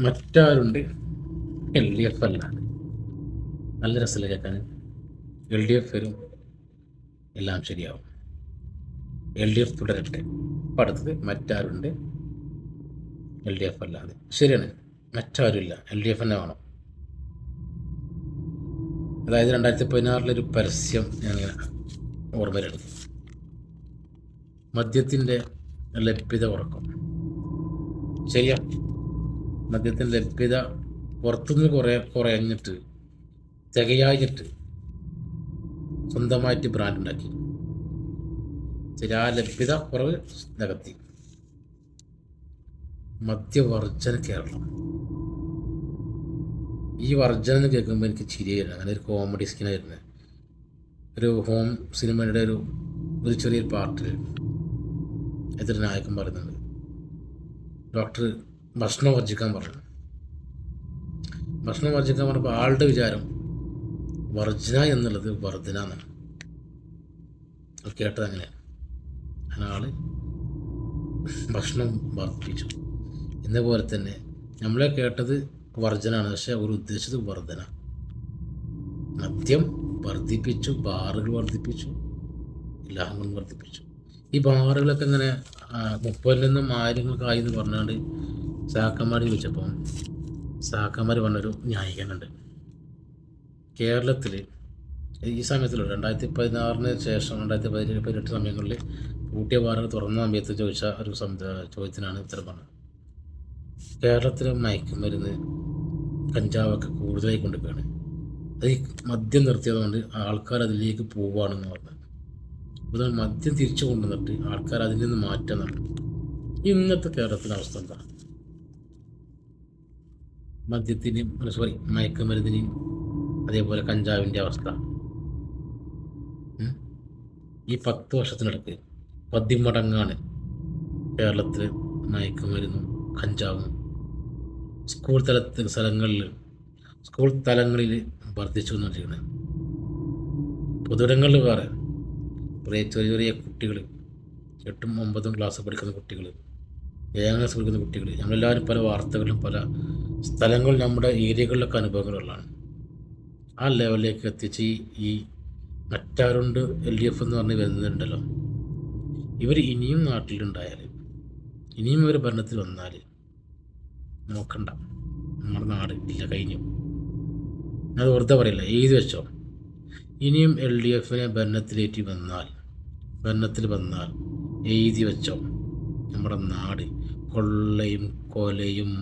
മറ്റാരുണ്ട് LDF അല്ല. നല്ല രസമല്ലേ കേൾക്കാൻ? LDF വരും, എല്ലാം ശരിയാവും. LDF തുടരട്ടെ. അപ്പം അടുത്തത് മറ്റാരുണ്ട് LDF അല്ലാതെ. ശരിയാണ്, മറ്റാരുമില്ല, LDF തന്നെ വേണം. അതായത് 2016 പരസ്യം ഞാനിങ്ങനെ ഓർമ്മയിലാണ്. മദ്യത്തിൻ്റെ ലഭ്യത കുറക്കും. ശരിയാ, മദ്യത്തിൻ്റെ ലഭ്യത പുറത്തുനിന്ന് കുറഞ്ഞിട്ട് തികയാഞ്ഞിട്ട് സ്വന്തമായിട്ട് ബ്രാൻഡ് ഉണ്ടാക്കി. ശരി, ആ ലഭ്യത കുറവ് നികത്തി. മദ്യവർജന കേരളം. ഈ വർജന എന്ന് കേൾക്കുമ്പോൾ എനിക്ക് ചിരിയായിരുന്നു. അങ്ങനെ ഒരു കോമഡി സ്കിനായിരുന്നു. ഒരു ഹോം സിനിമയുടെ ഒരു ചെറിയൊരു പാർട്ടിൽ എതിർ നായകൻ പറയുന്നുണ്ട്, ഡോക്ടർ ഭക്ഷണം വർജിക്കാൻ പറഞ്ഞു. ഭക്ഷണം വർജിക്കാൻ പറഞ്ഞപ്പോൾ ആളുടെ വിചാരം വർജന എന്നുള്ളത് വർധന എന്നാണ്. അത് കേട്ടത് അങ്ങനെയാണ്. അങ്ങനെ ആൾ ഭക്ഷണം വർദ്ധിപ്പിച്ചു. എന്നപോലെ തന്നെ നമ്മളെ കേട്ടത് വർജനാണ്, പക്ഷെ അവർ ഉദ്ദേശിച്ചത് വർധന. മദ്യം വർദ്ധിപ്പിച്ചു, ബാറുകൾ വർദ്ധിപ്പിച്ചു, എല്ലാം വർദ്ധിപ്പിച്ചു. ഈ ബാറുകളൊക്കെ ഇങ്ങനെ 30 നിന്നും 1000 എന്ന് പറഞ്ഞാണ്ട് സാക്കന്മാർ ചോദിച്ചപ്പോൾ സാക്കന്മാർ പറഞ്ഞൊരു ന്യായീകരണമുണ്ട്. കേരളത്തിൽ ഈ സമയത്തുള്ള 2016 ശേഷം 2017-18 സമയങ്ങളിൽ പൂട്ടിയ ബാറുകൾ തുറന്ന സമയത്ത് ചോദിച്ച ഒരു ചോദ്യത്തിനാണ് ഉത്തരം പറഞ്ഞത്. കേരളത്തിൽ മയക്കുമരുന്ന്, കഞ്ചാവൊക്കെ കൂടുതലായി കൊണ്ടുപോവുകയാണ്. അത് ഈ മദ്യം നിർത്തിയതുകൊണ്ട് ആൾക്കാർ അതിലേക്ക് പോവുകയാണെന്ന് പറഞ്ഞത്. അപ്പോൾ മദ്യം തിരിച്ചു കൊണ്ടുവന്നിട്ട് ആൾക്കാർ അതിൽ നിന്ന് മാറ്റുന്നതാണ്. ഇന്നത്തെ കേരളത്തിലെ അവസ്ഥ എന്താ? മദ്യത്തിൻ്റെയും മയക്കുമരുന്നിനെയും അതേപോലെ കഞ്ചാവിൻ്റെ അവസ്ഥ. ഈ 10 വർഷത്തിനിടയ്ക്ക് 10 മടങ്ങാണ് കേരളത്തിൽ മയക്കുമരുന്നും കഞ്ചാവും സ്കൂൾ തലങ്ങളിൽ വർദ്ധിച്ചു കൊണ്ടിരിക്കുന്നത്. പൊതുയിടങ്ങളിൽ വേറെ ചെറിയ കുട്ടികൾ, 8ഉം 9ഉം ക്ലാസ് പഠിക്കുന്ന കുട്ടികൾ, 7ാം ക്ലാസ് പഠിക്കുന്ന കുട്ടികൾ, നമ്മളെല്ലാവരും പല വാർത്തകളിലും പല സ്ഥലങ്ങളിൽ നമ്മുടെ ഏരിയകളിലൊക്കെ അനുഭവങ്ങളുള്ളതാണ്. ആ ലെവലിലേക്ക് എത്തിച്ച് ഈ മറ്റാരുണ്ട് LDF എന്ന് പറഞ്ഞ് വരുന്നുണ്ടല്ലോ, ഇവർ ഇനിയും നാട്ടിലുണ്ടായാൽ, ഇനിയും ഇവർ ഭരണത്തിൽ വന്നാൽ നോക്കണ്ട, നമ്മുടെ നാട് ഇല്ല, കഴിഞ്ഞു. അത് വെറുതെ പറയില്ല, എഴുതി വെച്ചോ. ഇനിയും LDFനെ ഭരണത്തിൽ വന്നാൽ എഴുതി വെച്ചോ, നമ്മുടെ നാട് കൊള്ളയും കൊലയും